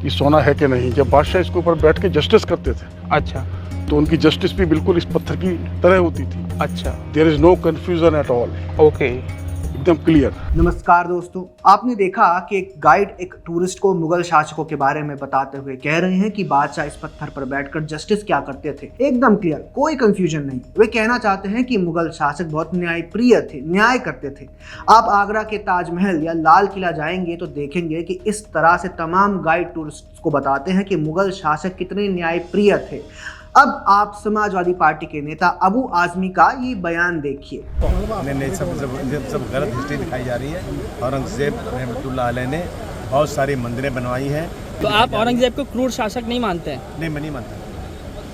कि सोना है कि नहीं। जब बादशाह इसके ऊपर बैठ के जस्टिस करते थे, अच्छा तो उनकी जस्टिस भी बिल्कुल इस पत्थर की तरह होती थी। अच्छा, there is no confusion at all, okay. एकदम क्लियर। नमस्कार दोस्तों, आपने देखा कि एक गाइड एक टूरिस्ट को मुगल शासकों के बारे में बताते हुए कह रहे हैं कि बादशाह इस पत्थर पर बैठकर जस्टिस क्या करते थे। एकदम क्लियर, कोई कंफ्यूजन नहीं। वे कहना चाहते हैं कि मुगल शासक बहुत न्यायप्रिय थे, न्याय करते थे। आप आगरा के ताजमहल या लाल किला जाएंगे तो देखेंगे कि इस तरह से तमाम गाइड टूरिस्ट को बताते हैं कि मुगल शासक कितने न्यायप्रिय थे। अब आप समाजवादी पार्टी के नेता अबू आजमी का ये बयान देखिए। नहीं, सब गलत हिस्ट्री दिखाई जा रही है। औरंगजेब रहमतुल्लाह अलैह ने बहुत सारी मंदिरें बनवाई हैं। तो आप औरंगजेब को क्रूर शासक नहीं मानते हैं? नहीं, मैं नहीं मानता,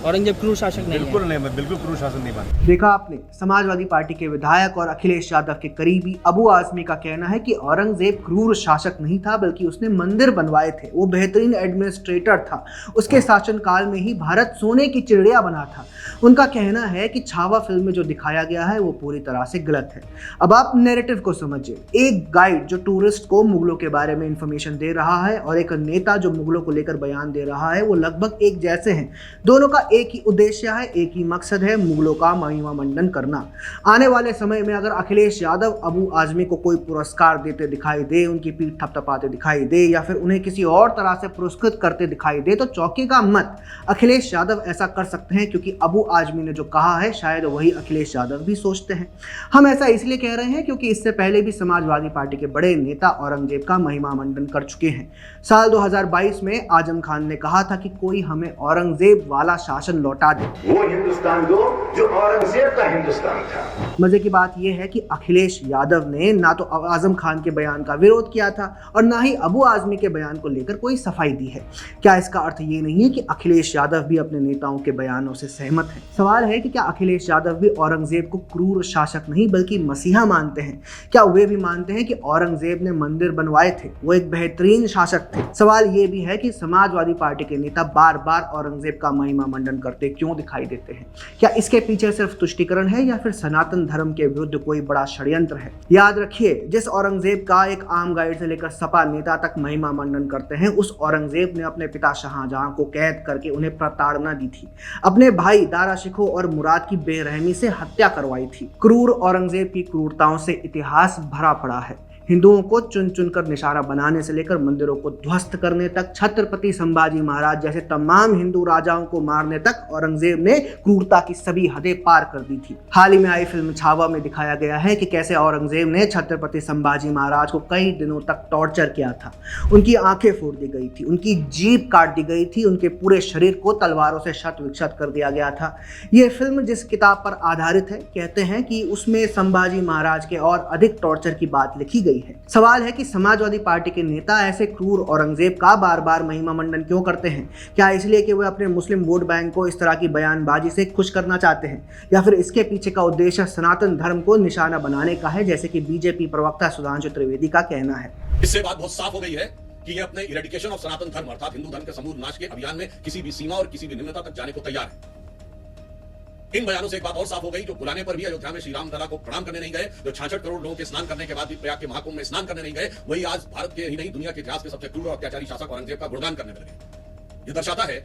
औरंगजेब क्रूर शासक नहीं बिल्कुल है? नहीं, मैं बिल्कुल क्रूर शासन नहीं मानता। देखा आपने, समाजवादी पार्टी के विधायक और अखिलेश यादव के करीबी अबू आजमी का कहना है कि औरंगजेब क्रूर शासक नहीं था, बल्कि उसने मंदिर बनवाए थे। वो बेहतरीन एडमिनिस्ट्रेटर था। उसके शासनकाल में ही भारत सोने की चिड़िया बना था। उनका कहना है कि छावा फिल्म में जो दिखाया गया है वो पूरी तरह से गलत है। अब आप नैरेटिव को समझिए। एक गाइड जो टूरिस्ट को मुगलों के बारे में इंफॉर्मेशन दे रहा है और एक नेता जो मुगलों को लेकर बयान दे रहा है, वो लगभग एक जैसे हैं। दोनों का एक ही उद्देश्य है, एक ही मकसद है, मुगलों का महिमा मंडन करना। आने वाले समय में अगर अखिलेश यादव अबू आजमी को कोई पुरस्कार देते दिखाई दे, उनकी पीठ थपथपाते दिखाई दे, या फिर उन्हें किसी और तरह से पुरस्कृत करते दिखाई दे, तो चौंकेगा मत। अखिलेश यादव ऐसा कर सकते हैं क्योंकि अबू आजमी ने जो कहा है शायद वही अखिलेश यादव भी सोचते हैं। हम ऐसा इसलिए कह रहे हैं क्योंकि इससे पहले भी समाजवादी पार्टी के बड़े नेता औरंगजेब का महिमा मंडन कर चुके हैं। साल 2022 में आजम खान ने कहा था कि कोई हमें औरंगजेब वाला शासन लौटा दे। वो हिंदुस्तान दो जो औरंगजेब का हिंदुस्तान था। मजे की बात यह है कि अखिलेश यादव ने ना तो आजम खान के बयान का विरोध किया था और ना ही अबू आजमी के बयान को लेकर कोई सफाई दी है। क्या इसका अर्थ ये नहीं है कि अखिलेश यादव भी अपने नेताओं के बयानों से सहमत है? सवाल है कि क्या अखिलेश यादव भी औरंगजेब को क्रूर शासक नहीं बल्कि मसीहा मानते हैं? क्या वे भी मानते हैं कि औरंगजेब ने मंदिर बनवाए थे, वो एक बेहतरीन शासक थे? सवाल ये भी है कि समाजवादी पार्टी के नेता बार बार औरंगजेब का महिमा मंडन करते क्यों दिखाई देते हैं? क्या इसके पीछे सिर्फ तुष्टीकरण है या फिर सनातन धर्म के विरुद्ध कोई बड़ा षड्यंत्र है? याद रखिए, जिस औरंगजेब का एक आम गाइड से लेकर सपा नेता तक महिमा मंडन करते हैं, उस औरंगजेब ने अपने पिता शाहजहां को कैद करके उन्हें प्रताड़ना दी थी, अपने भाई दारा शिकोह और मुराद की बेरहमी से हत्या करवाई थी। क्रूर औरंगजेब की क्रूरताओं से इतिहास भरा पड़ा है। हिंदुओं को चुन चुनकर निशाना बनाने से लेकर मंदिरों को ध्वस्त करने तक, छत्रपति संभाजी महाराज जैसे तमाम हिंदू राजाओं को मारने तक औरंगजेब ने क्रूरता की सभी हदें पार कर दी थी। हाल ही में आई फिल्म छावा में दिखाया गया है कि कैसे औरंगजेब ने छत्रपति संभाजी महाराज को कई दिनों तक टॉर्चर किया था। उनकी आंखें फोड़ दी गई थी, उनकी जीभ काट दी गई थी, उनके पूरे शरीर को तलवारों से क्षत विक्षत कर दिया गया था। ये फिल्म जिस किताब पर आधारित है, कहते हैं कि उसमें संभाजी महाराज के और अधिक टॉर्चर की बात लिखी गई है। सवाल है कि समाजवादी पार्टी के नेता ऐसे क्रूर औरंगजेब का बार बार महिमा मंडन क्यों करते हैं? क्या इसलिए कि वे अपने मुस्लिम वोट बैंक को इस तरह की बयानबाजी से खुश करना चाहते हैं, या फिर इसके पीछे का उद्देश्य सनातन धर्म को निशाना बनाने का है, जैसे कि बीजेपी प्रवक्ता सुधांशु त्रिवेदी का कहना है? इससे बात बहुत साफ हो गई है कि ये अपने इरेडिकेशन ऑफ सनातन धर्म अर्थात हिंदू धर्म के समूल नाश के अभियान में किसी भी सीमा और किसी भी निम्नता तक जाने को तैयार है। इन बयानों से एक बात और साफ हो गई, जो बुलाने पर भी अयोध्या में श्री राम लला को प्रणाम करने नहीं गए, जो 66 करोड़ लोगों के स्नान करने के बाद भी प्रयाग के महाकुंभ में स्नान करने नहीं गए, वही आज भारत के ही नहीं दुनिया के इतिहास के सबसे क्रूर और अत्याचारी शासक औरंगजेब का गुणगान करने लगे। यह दर्शाता है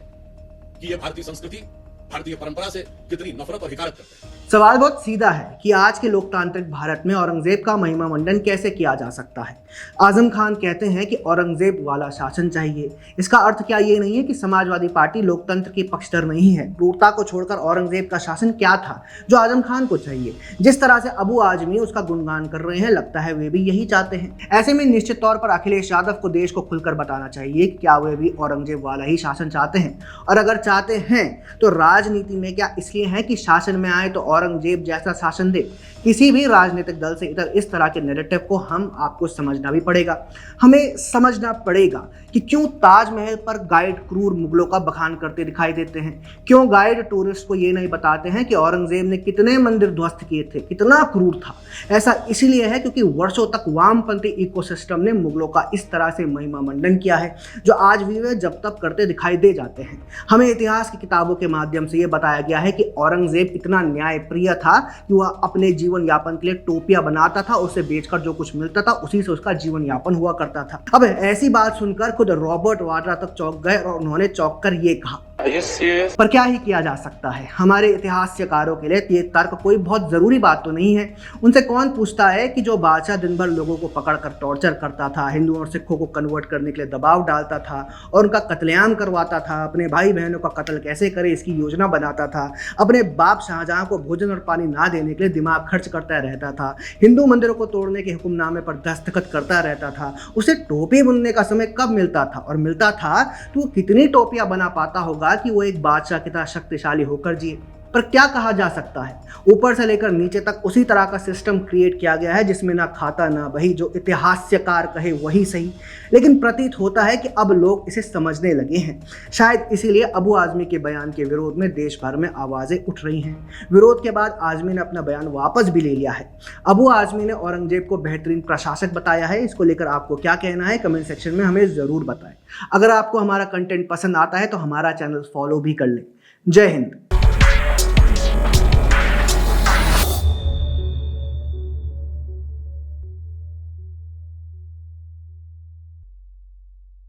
कि यह भारतीय संस्कृति, भारतीय परंपरा से कितनी नफरत और हिकारत करते हैं। सवाल बहुत सीधा है कि आज के लोकतांत्रिक भारत में औरंगजेब का महिमा मंडन कैसे किया जा सकता है? आजम खान कहते हैं कि औरंगजेब वाला शासन चाहिए। इसका अर्थ क्या ये नहीं है कि समाजवादी पार्टी लोकतंत्र की पक्षधर नहीं है? क्रूरता को छोड़कर औरंगजेब का शासन क्या था जो आजम खान को चाहिए? जिस तरह से अबू आजमी उसका गुणगान कर रहे हैं, लगता है वे भी यही चाहते हैं। ऐसे में निश्चित तौर पर अखिलेश यादव को देश को खुलकर बताना चाहिए कि क्या वे भी औरंगजेब वाला ही शासन चाहते हैं, और अगर चाहते हैं तो राजनीति में क्या इसलिए है कि शासन में आए तो औरंगजेब जैसा शासन दे? किसी भी राजनीतिक दल से इस तरह के नैरेटिव को हम आपको समझना भी पड़ेगा। हमें समझना पड़ेगा कि क्यों ताजमहल पर गाइड क्रूर मुगलों का बखान करते दिखाई देते हैं, क्यों गाइड टूरिस्ट को ये नहीं बताते हैं कि औरंगजेब ने कितने मंदिर ध्वस्त किए थे, कितना क्रूर था। ऐसा इसलिए है क्योंकि वर्षों तक वामपंथी इकोसिस्टम ने मुगलों का इस तरह से महिमा मंडन किया है, जो आज भी वे जब तब करते दिखाई दे जाते हैं। हमें इतिहास की किताबों के माध्यम से ये बताया गया है कि औरंगजेब इतना न्याय प्रिय था कि वह अपने जीवन यापन के लिए टोपियां बनाता था, उसे बेचकर जो कुछ मिलता था उसी से उसका जीवन यापन हुआ करता था। अब ऐसी बात सुनकर खुद रॉबर्ट वाड्रा तक चौंक गए और उन्होंने चौंक कर ये कहा, पर क्या ही किया जा सकता है, हमारे इतिहासकारों के लिए ये तर्क कोई बहुत जरूरी बात तो नहीं है। उनसे कौन पूछता है कि जो बादशाह दिन भर लोगों को पकड़कर टॉर्चर करता था, हिंदुओं और सिखों को कन्वर्ट करने के लिए दबाव डालता था और उनका कत्लेआम करवाता था, अपने भाई बहनों का कत्ल कैसे करे इसकी योजना बनाता था, अपने बाप शाहजहां को भोजन और पानी ना देने के लिए दिमाग खर्च करता रहता था, हिंदू मंदिरों को तोड़ने के हुक्मनामे पर दस्तखत करता रहता था, उसे टोपी बुनने का समय कब मिलता था, और मिलता था तो वो कितनी टोपियां बना पाता होगा कि वो एक बादशाह की तरह शक्तिशाली होकर जिए। पर क्या कहा जा सकता है, ऊपर से लेकर नीचे तक उसी तरह का सिस्टम क्रिएट किया गया है जिसमें ना खाता ना बही, जो इतिहासकार कहे वही सही। लेकिन प्रतीत होता है कि अब लोग इसे समझने लगे हैं। शायद इसीलिए अबू आजमी के बयान के विरोध में देश भर में आवाज़ें उठ रही हैं। विरोध के बाद आजमी ने अपना बयान वापस भी ले लिया है। अबू आजमी ने औरंगजेब को बेहतरीन प्रशासक बताया है। इसको लेकर आपको क्या कहना है, कमेंट सेक्शन में हमें ज़रूर बताएं। अगर आपको हमारा कंटेंट पसंद आता है तो हमारा चैनल फॉलो भी कर लें। जय हिंद।